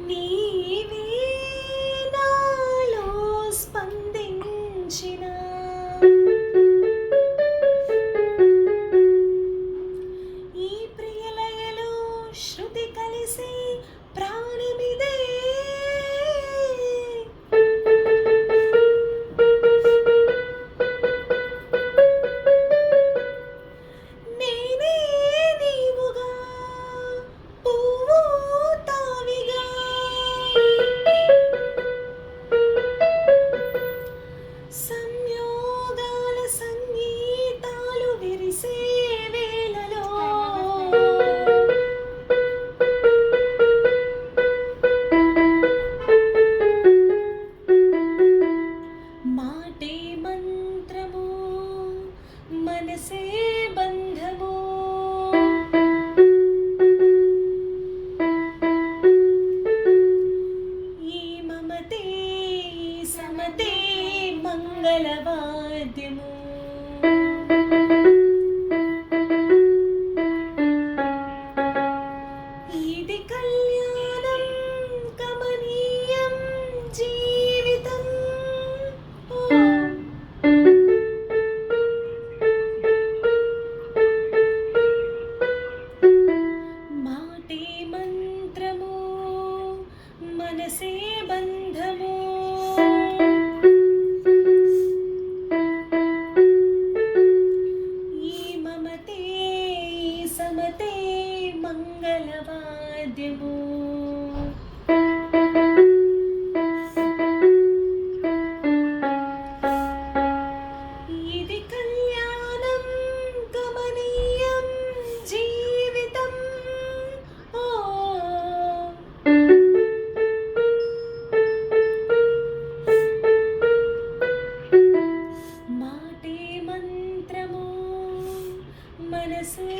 నీవే నాలో స్పందించిన ఈ ప్రియలయలో శృతి కలిసి ప్రాణమిదే నేనే నీవుగా పువ్వు తావిగా సంయోగాల సంగీతాలు విరిసే వేళలో మాటే మంత్రము మనసే బంధము ఈ మమతే ఈ సమతే మంగళవాద్యము ఇది కళ్యాణం కమనీయం జీవితం ఓ మాటే మంత్రము మనసే బంధము ఈ మమతే ఈ సమతే మంగళవాద్యము ఇది కళ్యాణం గమనీయం జీవితం ఓ మాటే మంత్రము మనసే